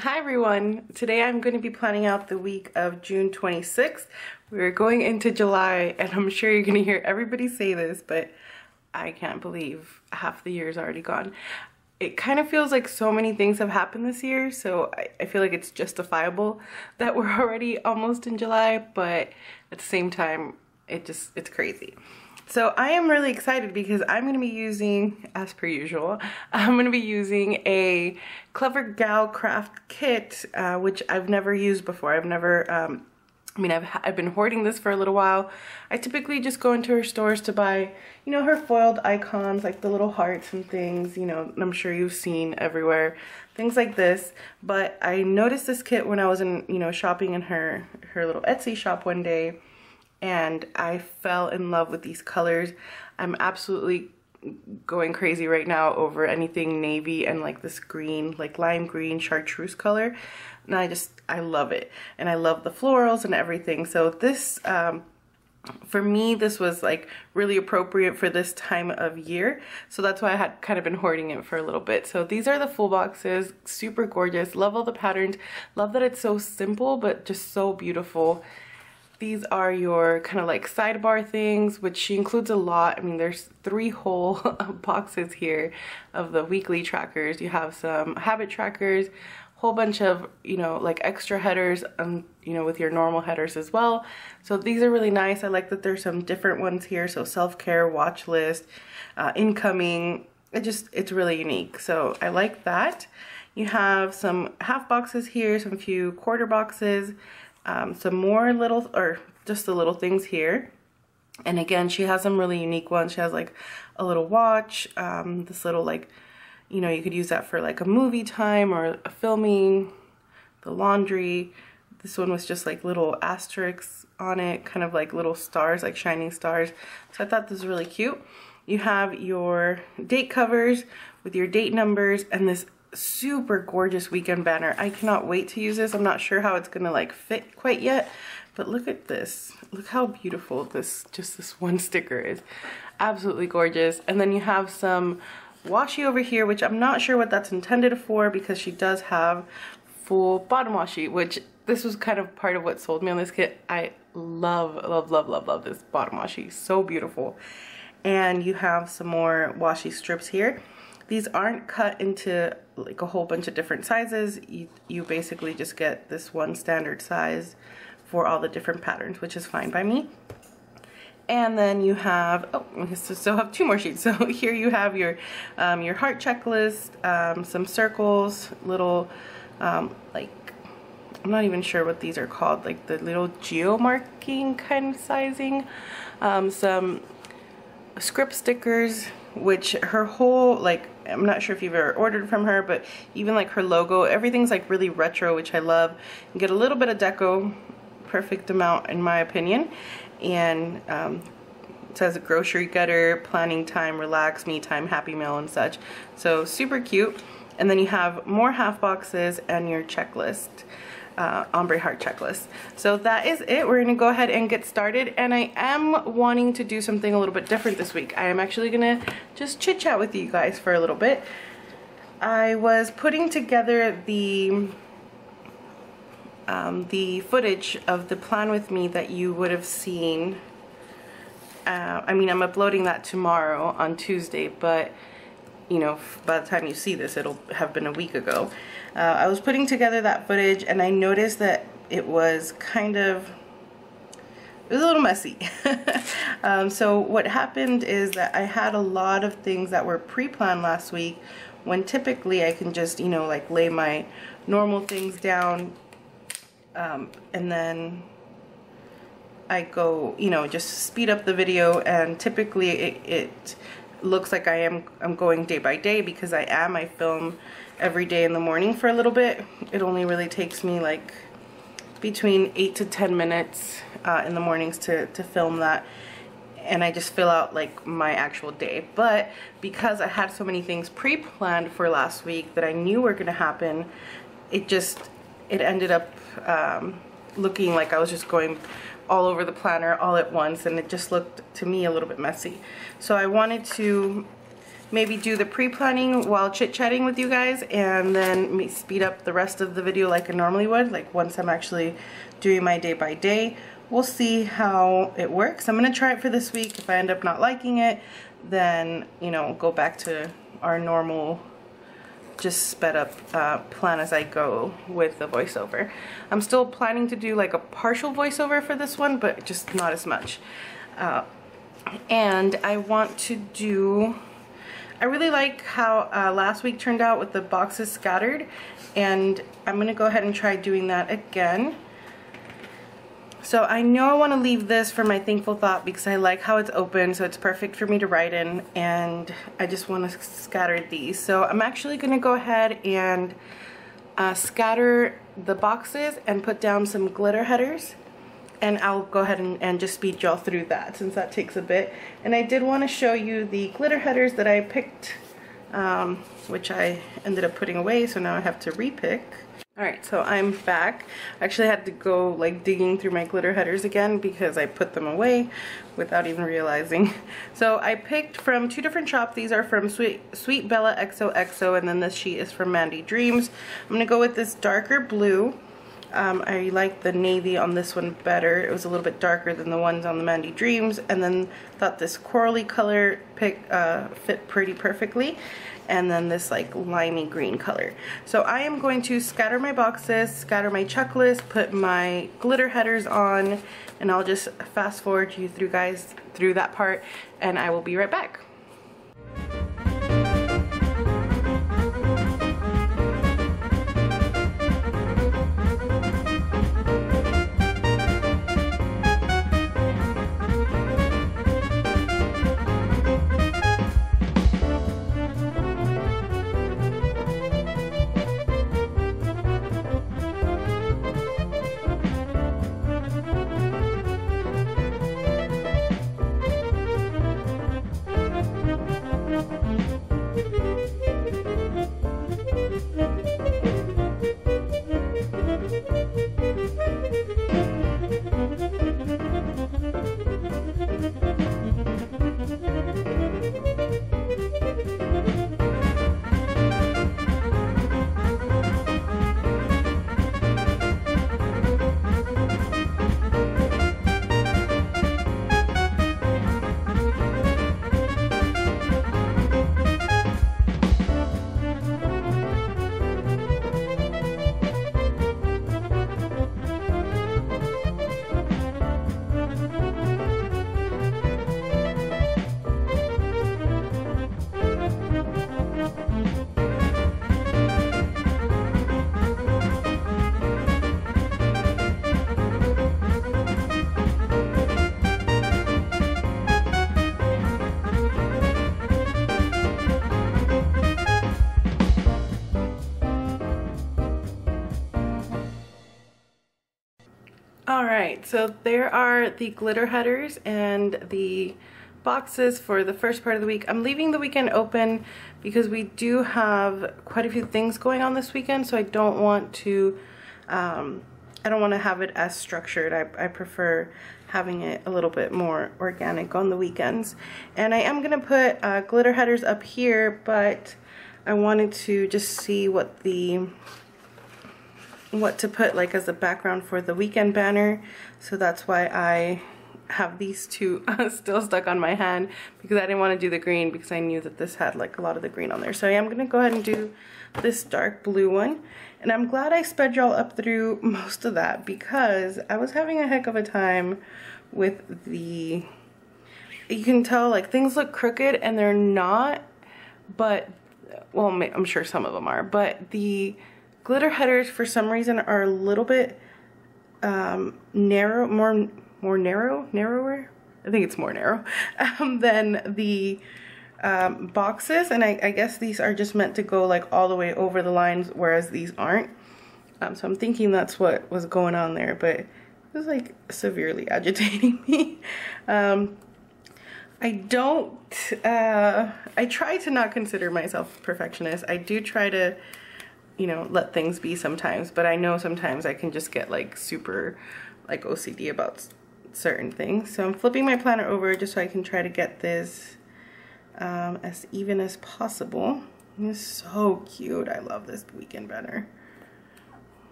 Hi everyone! Today I'm going to be planning out the week of June 26th. We're going into July and I'm sure you're going to hear everybody say this, but I can't believe half the year is already gone. It kind of feels like so many things have happened this year, so I feel like it's justifiable that we're already almost in July, but at the same time, it's crazy. So I am really excited because I'm going to be using, as per usual, I'm going to be using a Clever Gal Craft kit, which I've never used before. I've been hoarding this for a little while. I typically just go into her stores to buy, her foiled icons, like the little hearts and things, I'm sure you've seen everywhere, things like this. But I noticed this kit when I was shopping in her little Etsy shop one day, and I fell in love with these colors. I'm absolutely going crazy right now over anything navy and like this green, like lime green chartreuse color. And I love it. And I love the florals and everything. So this, for me, this was like really appropriate for this time of year. So that's why I had kind of been hoarding it for a little bit. So these are the full boxes, super gorgeous. Love all the patterns. Love that it's so simple, but just so beautiful. These are your kind of like sidebar things, which she includes a lot. I mean, there's 3 whole boxes here of the weekly trackers. You have some habit trackers, whole bunch of, like extra headers, with your normal headers as well. So these are really nice. I like that there's some different ones here. So self-care, watch list, incoming. It's really unique. So I like that. You have some half boxes here, some few quarter boxes. Some more little, or just the little things here. And again, she has some really unique ones. She has like a little watch, this little like, you could use that for like a movie time or a filming, the laundry. This one was just like little asterisks on it, kind of like little stars, like shining stars. So I thought this was really cute. You have your date covers with your date numbers and this super gorgeous weekend banner. I cannot wait to use this. I'm not sure how it's gonna like fit quite yet, but look at this. Look how beautiful this one sticker is. Absolutely gorgeous. And then you have some washi over here, which I'm not sure what that's intended for, because she does have full bottom washi, which this was kind of part of what sold me on this kit. I love this bottom washi. So beautiful. And you have some more washi strips here. These aren't cut into like a whole bunch of different sizes. You basically just get this one standard size for all the different patterns, which is fine by me. And then you have, I still have 2 more sheets. So here you have your heart checklist, some circles, little, like, I'm not even sure what these are called, like the little geo-marking kind of sizing, some script stickers, which her whole, like, I'm not sure if you've ever ordered from her, but even like her logo, everything's like really retro, which I love. You get a little bit of deco, perfect amount in my opinion. And it says a grocery getter, planning time, relax, me time, happy meal and such. So super cute. And then you have more half boxes and your checklist. Ombre heart checklist. So that is it. We're gonna go ahead and get started, and I am wanting to do something a little bit different this week. I am actually gonna just chit chat with you guys for a little bit. I was putting together the footage of the plan with me that you would have seen. I'm uploading that tomorrow on Tuesday, but by the time you see this, it'll have been a week ago. I was putting together that footage and I noticed that it was a little messy. So what happened is that I had a lot of things that were pre-planned last week, when typically I can just, like lay my normal things down, and then I go, just speed up the video, and typically it looks like I'm going day by day, because I film every day in the morning for a little bit. It only really takes me like between 8 to 10 minutes in the mornings to film that, and I just fill out like my actual day. But because I had so many things pre-planned for last week that I knew were gonna happen, it ended up looking like I was just going all over the planner all at once, and it just looked to me a little bit messy. So I wanted to maybe do the pre-planning while chit-chatting with you guys, and then speed up the rest of the video like I normally would, like once I'm actually doing my day by day. We'll see how it works. I'm gonna try it for this week. If I end up not liking it, then, you know, go back to our normal, just sped up plan as I go with the voiceover. I'm still planning to do like a partial voiceover for this one, but just not as much. And I want to do, I really like how last week turned out with the boxes scattered, and I'm gonna go ahead and try doing that again. So I know I want to leave this for my thankful thought because I like how it's open, so it's perfect for me to write in, and I just want to scatter these. So I'm actually going to go ahead and scatter the boxes and put down some glitter headers, and I'll go ahead and just speed y'all through that since that takes a bit. And I did want to show you the glitter headers that I picked, which I ended up putting away, so now I have to repick. Alright, so I'm back. I actually had to go like digging through my glitter headers again because I put them away without even realizing. So I picked from two different shops. These are from Sweet Bella XOXO, and then this sheet is from Mandy Dreams. I'm going to go with this darker blue. I like the navy on this one better. It was a little bit darker than the ones on the Mandy Dreams, and then thought this corally color fit pretty perfectly, and then this like limey green color. So I am going to scatter my boxes, scatter my checklist, put my glitter headers on, and I'll just fast forward you through that part, and I will be right back. Alright, so there are the glitter headers and the boxes for the first part of the week. I'm leaving the weekend open because we do have quite a few things going on this weekend, so I don't want to have it as structured. I prefer having it a little bit more organic on the weekends. And I am going to put glitter headers up here, but I wanted to just see what to put like as a background for the weekend banner, so that's why I have these two still stuck on my hand, because I didn't want to do the green because I knew that this had like a lot of the green on there. So I am gonna go ahead and do this dark blue one, and I'm glad I sped y'all up through most of that because I was having a heck of a time with the, you can tell like things look crooked and they're not, but well, I'm sure some of them are, but the glitter headers for some reason are a little bit narrower. I think it's more narrow than the boxes, and I guess these are just meant to go like all the way over the lines, whereas these aren't. So I'm thinking that's what was going on there, but it was like severely agitating me. I try to not consider myself a perfectionist. I do try to, you know, let things be sometimes, but I know sometimes I can just get like super like OCD about certain things. So I'm flipping my planner over just so I can try to get this as even as possible. It's so cute. I love this weekend banner.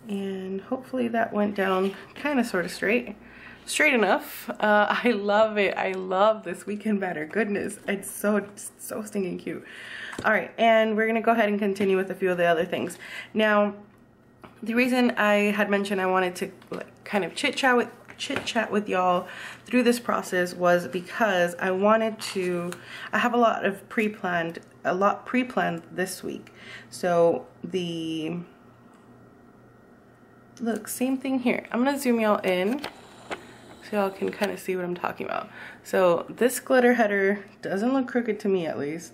And hopefully that went down kind of sort of straight enough. I love it. I love this weekend banner. Goodness, it's so stinking cute. All right, and we're gonna go ahead and continue with a few of the other things. Now, the reason I had mentioned I wanted to kind of chit chat with y'all through this process was because I have a lot pre-planned this week. So look, same thing here. I'm gonna zoom y'all in so y'all can kind of see what I'm talking about. So this glitter header doesn't look crooked to me, at least,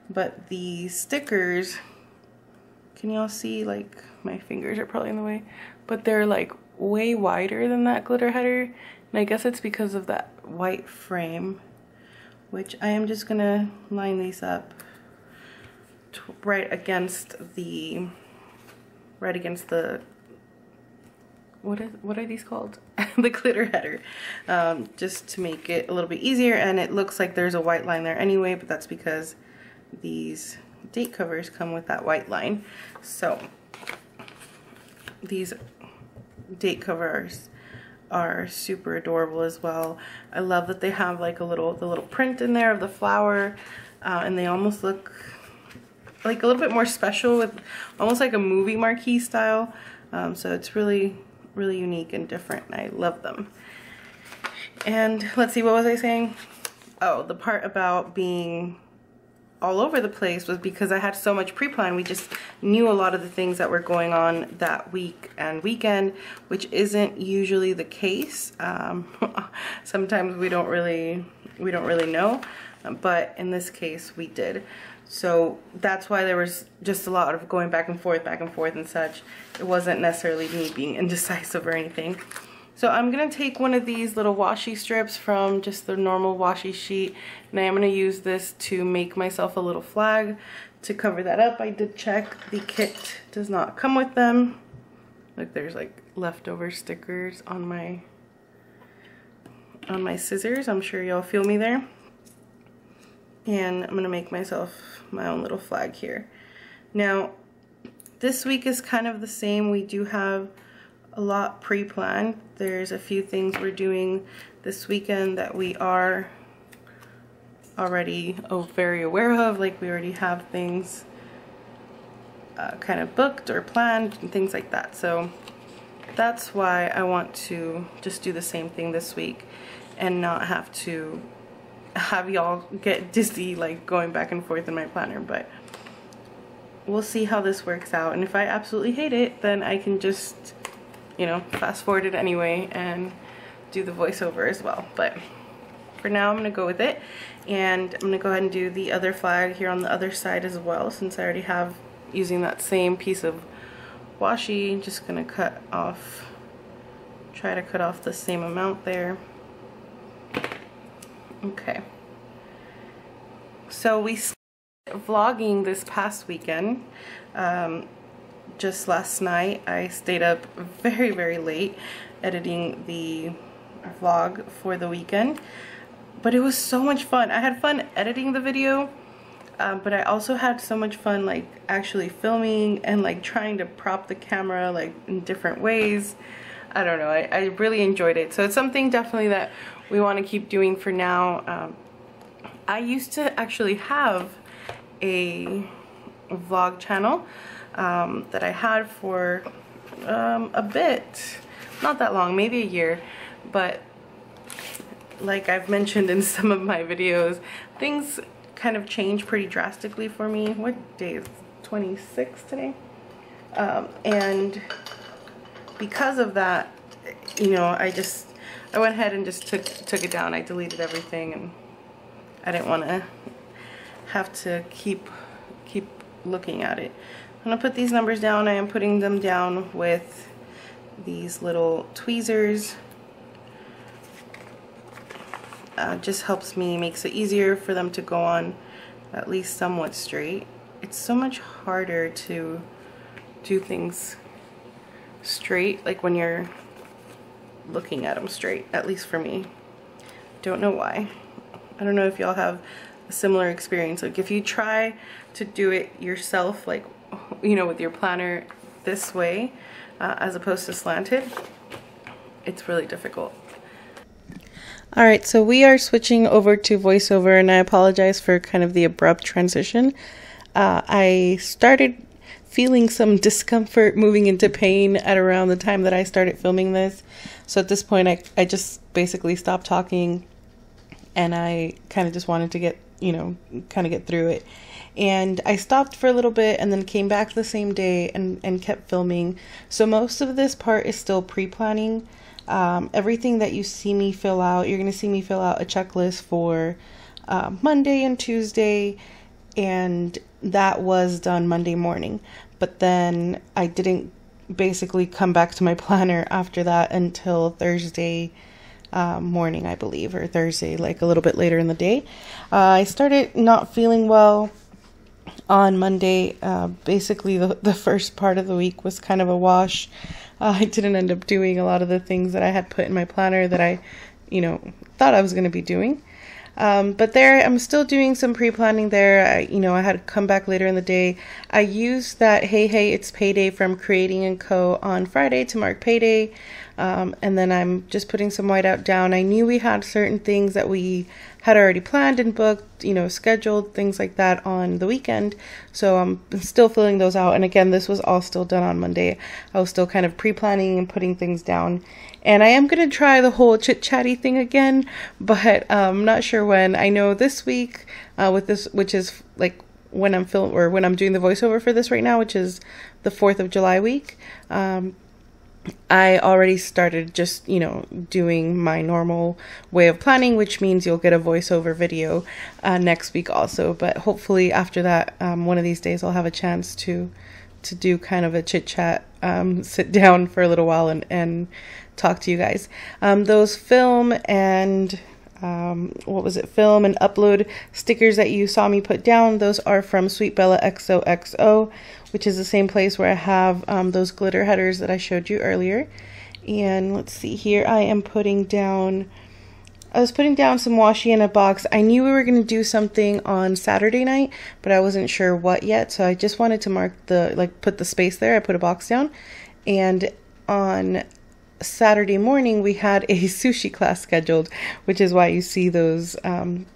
but the stickers, can y'all see, like, my fingers are probably in the way, but they're like way wider than that glitter header, and I guess it's because of that white frame, which I am just gonna line these up right against the what are these called? The glitter header, just to make it a little bit easier. And it looks like there's a white line there anyway, but that's because these date covers come with that white line. So these date covers are super adorable as well. I love that they have like the little print in there of the flower, and they almost look like a little bit more special, with almost like a movie marquee style. So it's really unique and different. I love them. And let's see, what was I saying? Oh, the part about being all over the place was because I had so much pre-plan. We just knew a lot of the things that were going on that week and weekend, which isn't usually the case. Sometimes we don't really know, but in this case we did. So that's why there was just a lot of going back and forth and such. It wasn't necessarily me being indecisive or anything. So I'm gonna take one of these little washi strips from just the normal washi sheet, and I am gonna use this to make myself a little flag to cover that up. I did check, the kit does not come with them. Look, there's like leftover stickers on my scissors. I'm sure y'all feel me there. And I'm gonna make myself my own little flag here. Now, this week is kind of the same. We do have a lot pre-planned. There's a few things we're doing this weekend that we are already very aware of. Like, we already have things kind of booked or planned and things like that. So that's why I want to just do the same thing this week and not have to have y'all get dizzy like going back and forth in my planner. But we'll see how this works out, and if I absolutely hate it, then I can just, you know, fast forward it anyway and do the voiceover as well. But for now I'm gonna go with it, and I'm gonna go ahead and do the other flag here on the other side as well, since I already have, using that same piece of washi. Just gonna try to cut off the same amount there. Okay, so we started vlogging this past weekend. Just last night I stayed up very late editing the vlog for the weekend, but it was so much fun. I had fun editing the video, but I also had so much fun like actually filming and like trying to prop the camera like in different ways. I don't know, I really enjoyed it. So it's something definitely that we want to keep doing for now. I used to actually have a vlog channel that I had for a bit, not that long, maybe a year, but like I've mentioned in some of my videos, things kind of changed pretty drastically for me. What day is 26 today? And because of that, you know, I went ahead and just took it down. I deleted everything, and I didn't want to have to keep looking at it. I'm gonna put these numbers down. I am putting them down with these little tweezers. Just helps me, makes it easier for them to go on at least somewhat straight. It's so much harder to do things straight, like when you're looking at them straight, at least for me. Don't know why. I don't know if y'all have a similar experience. Like if you try to do it yourself, like, you know, with your planner this way, as opposed to slanted, it's really difficult. All right, so we are switching over to voiceover, and I apologize for kind of the abrupt transition. I started feeling some discomfort, moving into pain at around the time that I started filming this. So at this point, I just basically stopped talking, and I kind of just wanted to get, you know, kind of get through it. And I stopped for a little bit and then came back the same day and kept filming. So most of this part is still pre-planning. Everything that you see me fill out, you're going to see me fill out a checklist for Monday and Tuesday, and that was done Monday morning. But then I didn't basically come back to my planner after that until Thursday morning, I believe, or Thursday, like a little bit later in the day. I started not feeling well on Monday. Basically the first part of the week was kind of a wash. I didn't end up doing a lot of the things that I had put in my planner that I, you know, thought I was going to be doing. But there, I'm still doing some pre-planning there. I had come back later in the day. I used that Hey, It's Payday from Creating & Co. on Friday to mark payday. And then I'm just putting some whiteout down. I knew we had certain things that we had already planned and booked, you know, scheduled, things like that on the weekend. So I'm still filling those out. And again, this was all still done on Monday. I was still kind of pre-planning and putting things down. And I am going to try the whole chit-chatty thing again, but I'm not sure when. I know this week with this, which is like when I'm when I'm doing the voiceover for this right now, which is the 4th of July week. I already started just, you know, doing my normal way of planning, which means you'll get a voiceover video next week also. But hopefully after that, one of these days I'll have a chance to do kind of a chit chat, sit down for a little while and talk to you guys. Those film and film and upload stickers that you saw me put down, those are from Sweet Bella XOXO, which is the same place where I have those glitter headers that I showed you earlier. And let's see here, I was putting down some washi in a box. I knew we were going to do something on Saturday night, but I wasn't sure what yet, so I just wanted to mark put the space there. I put a box down, and on Saturday morning we had a sushi class scheduled, which is why you see those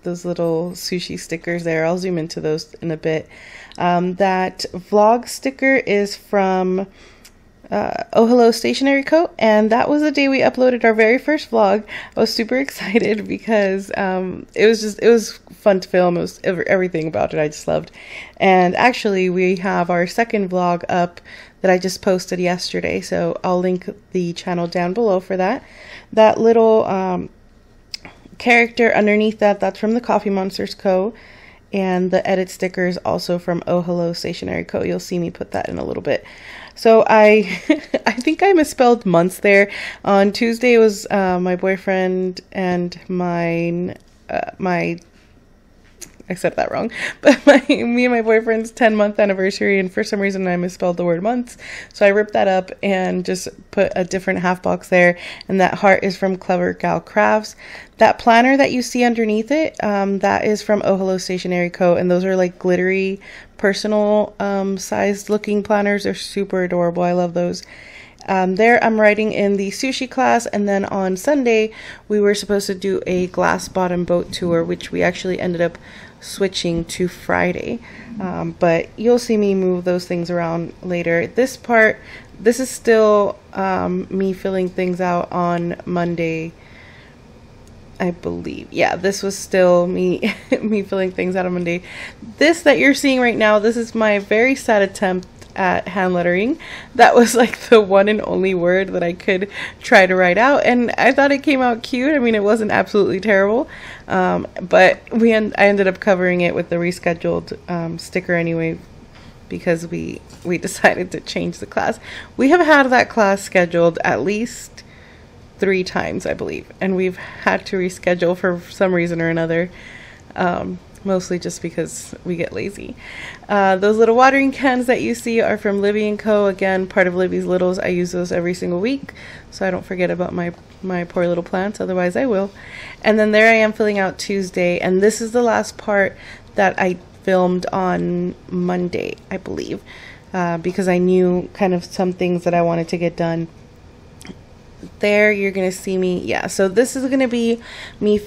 little sushi stickers there. I'll zoom into those in a bit. That vlog sticker is from Oh Hello Stationery Co. And that was the day we uploaded our very first vlog. I was super excited because it was fun to film. It was everything about it I just loved. And actually we have our second vlog up that I just posted yesterday, so I'll link the channel down below for that. That little character underneath that's from the Coffee Monsters Co. And the edit sticker is also from Oh Hello Stationery Co. You'll see me put that in a little bit. So I think I misspelled months there. On Tuesday it was my boyfriend and mine, I said that wrong, but me and my boyfriend's 10-month anniversary, and for some reason I misspelled the word months, so I ripped that up and just put a different half box there. And that heart is from Clever Gal Crafts. That planner that you see underneath it, that is from Oh Hello Stationery Co. And those are like glittery, personal sized looking planners. They're super adorable. I love those. There I'm writing in the sushi class, and then on Sunday we were supposed to do a glass bottom boat tour, which we actually ended up switching to Friday. But you'll see me move those things around later. This is still me filling things out on Monday, I believe. Yeah, this was still me me filling things out on Monday. This that you're seeing right now, this is my very sad attempt at hand lettering. That was like the one and only word that I could try to write out, and I thought it came out cute. I mean, it wasn't absolutely terrible, but I ended up covering it with the rescheduled sticker anyway, because we decided to change the class. We have had that class scheduled at least 3 times, I believe, and we've had to reschedule for some reason or another. mostly just because we get lazy. Those little watering cans that you see are from Libby & Co. Again, part of Libby's Littles. I use those every single week, so I don't forget about my poor little plants, otherwise I will. And then there I am filling out Tuesday, and this is the last part that I filmed on Monday, I believe, because I knew kind of some things that I wanted to get done. There you're going to see me, yeah, so this is going to be me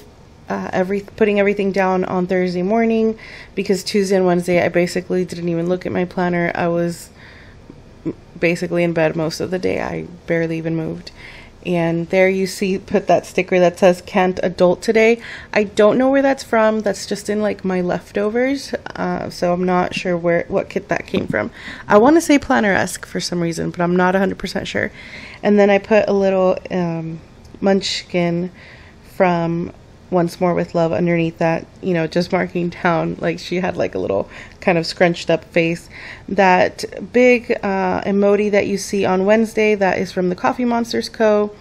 putting everything down on Thursday morning, because Tuesday and Wednesday I basically didn't even look at my planner. I was basically in bed most of the day. I barely even moved. And there you see, put that sticker that says "Can't Adult Today." I don't know where that's from. That's just in like my leftovers, so I'm not sure what kit that came from. I want to say Planner-esque for some reason, but I'm not 100% sure. And then I put a little munchkin from Once More with Love underneath that, you know, just marking down, like she had like a little kind of scrunched up face. That big emoji that you see on Wednesday, that is from the Coffee Monsters Co.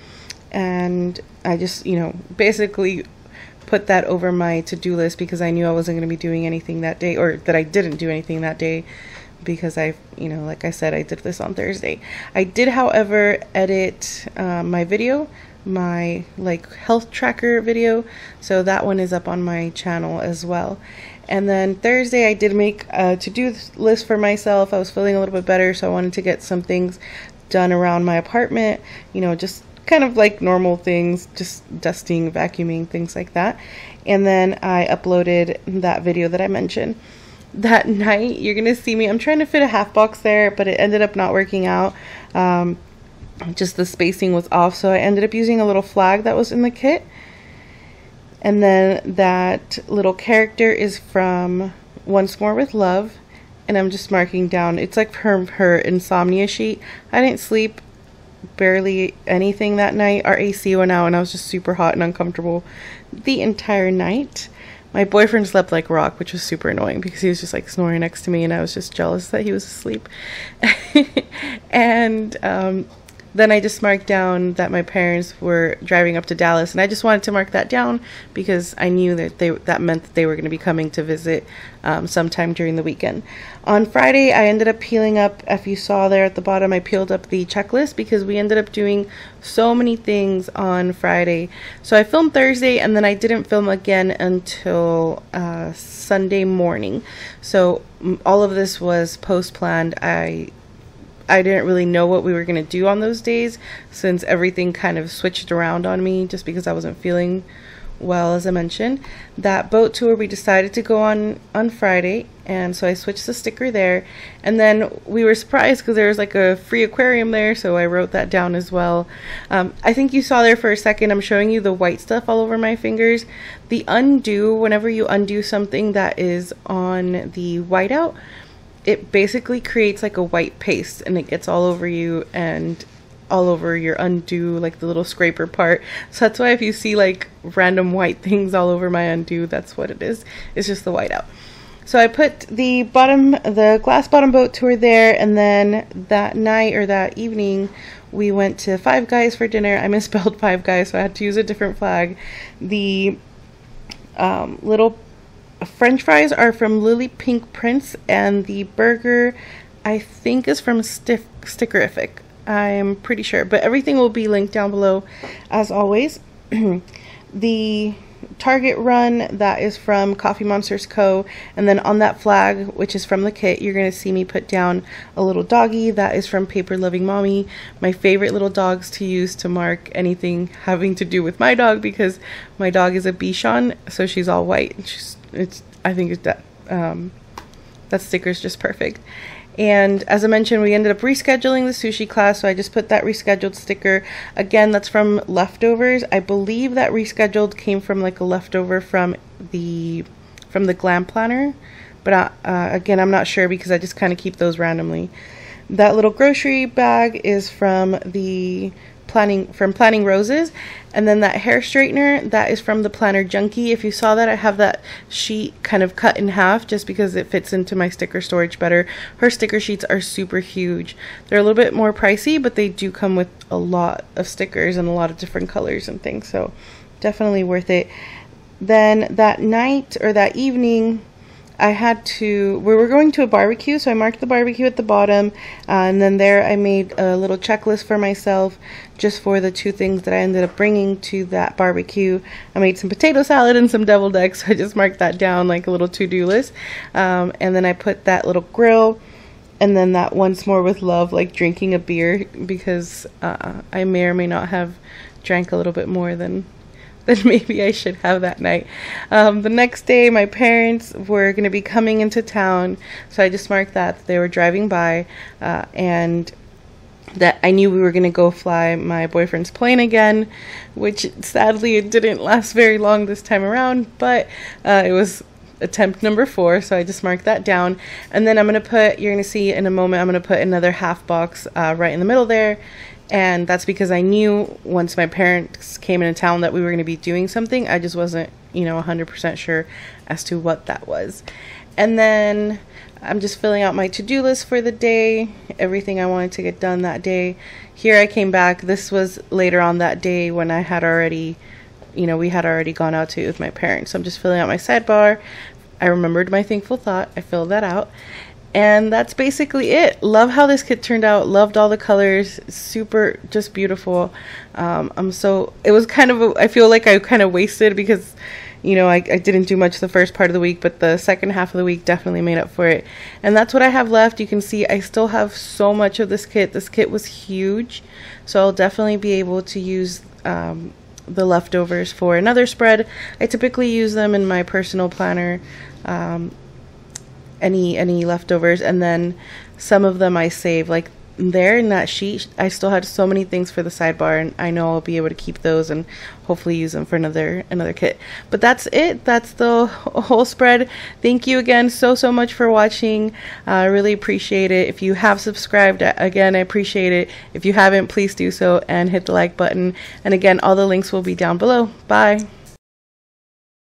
And I just, you know, basically put that over my to-do list because I knew I wasn't going to be doing anything that day, or that I didn't do anything that day, because I, you know, like I said, I did this on Thursday. I did, however, edit my video, my like health tracker video, so that one is up on my channel as well. And then Thursday I did make a to-do list for myself. I was feeling a little bit better, so I wanted to get some things done around my apartment, you know, just kind of like normal things, just dusting, vacuuming, things like that. And then I uploaded that video that I mentioned. That night you're gonna see me, I'm trying to fit a half box there, but it ended up not working out. Just the spacing was off, so I ended up using a little flag that was in the kit. And then that little character is from Once More with Love, and I'm just marking down, it's like her insomnia sheet. I didn't sleep barely anything that night. Our AC went out and I was just super hot and uncomfortable the entire night. My boyfriend slept like rock, which was super annoying because he was just like snoring next to me, and I was just jealous that he was asleep. And then I just marked down that my parents were driving up to Dallas, and I just wanted to mark that down because I knew that that meant that they were going to be coming to visit sometime during the weekend. On Friday, I ended up peeling up, if you saw there at the bottom, I peeled up the checklist because we ended up doing so many things on Friday. So I filmed Thursday, and then I didn't film again until Sunday morning. So all of this was post-planned. I didn't really know what we were going to do on those days, since everything kind of switched around on me just because I wasn't feeling well, as I mentioned. That boat tour we decided to go on Friday, and so I switched the sticker there. And then we were surprised because there was like a free aquarium there, so I wrote that down as well. I think you saw there for a second, I'm showing you the white stuff all over my fingers. The undo, whenever you undo something that is on the whiteout, it basically creates like a white paste, and it gets all over you and all over your undo, like the little scraper part. So that's why if you see like random white things all over my undo, that's what it is. It's just the whiteout. So I put the glass bottom boat tour there, and then that night, or that evening, we went to Five Guys for dinner. I misspelled Five Guys, so I had to use a different flag. The little French fries are from Lily Pink Prince, and the burger I think is from Stickerific. I'm pretty sure, but everything will be linked down below as always. The Target run, that is from Coffee Monsters Co. And then on that flag, which is from the kit, you're going to see me put down a little doggy. That is from Paper Loving Mommy. My favorite little dogs to use to mark anything having to do with my dog, because my dog is a Bichon, so she's all white. I think that sticker is just perfect. And as I mentioned, we ended up rescheduling the sushi class, so I just put that rescheduled sticker. Again, that's from leftovers. I believe that rescheduled came from like a leftover from the Glam Planner, but again, I'm not sure because I just kind of keep those randomly. That little grocery bag is from Planning Roses, and then that hair straightener, that is from the Planner Junkie. If you saw that, I have that sheet kind of cut in half just because it fits into my sticker storage better. Her sticker sheets are super huge. They're a little bit more pricey, but they do come with a lot of stickers and a lot of different colors and things, so definitely worth it. Then that night or that evening, we were going to a barbecue, so I marked the barbecue at the bottom, and then there I made a little checklist for myself just for the 2 things that I ended up bringing to that barbecue. I made some potato salad and some deviled eggs, so I just marked that down like a little to-do list. And then I put that little grill, and then that once more with love, like drinking a beer, because I may or may not have drank a little bit more than maybe I should have that night. The next day, my parents were going to be coming into town, so I just marked that they were driving by, and that I knew we were going to go fly my boyfriend's plane again, which sadly it didn't last very long this time around, but it was attempt number 4, so I just marked that down. And then I'm going to put, you're going to see in a moment, I'm going to put another half box right in the middle there. And that's because I knew once my parents came into town that we were going to be doing something. I just wasn't, 100% sure as to what that was. And then I'm just filling out my to-do list for the day, everything I wanted to get done that day. Here I came back. This was later on that day when I had already, we had already gone out to eat with my parents. So I'm just filling out my sidebar. I remembered my thankful thought. I filled that out. And that's basically it. Love how this kit turned out. Loved all the colors. Super, just beautiful. It was kind of, I feel like I kind of wasted because, I didn't do much the first part of the week, but the second half of the week definitely made up for it. And that's what I have left. You can see I still have so much of this kit. This kit was huge. So I'll definitely be able to use the leftovers for another spread. I typically use them in my personal planner. Any leftovers, and then some of them I save. Like there in that sheet, I still had so many things for the sidebar, and I know I'll be able to keep those and hopefully use them for another kit. But that's it. That's the whole spread. Thank you again so much for watching. I really appreciate it. If you have subscribed, again, I appreciate it. If you haven't, please do so and hit the like button. And again, all the links will be down below. Bye.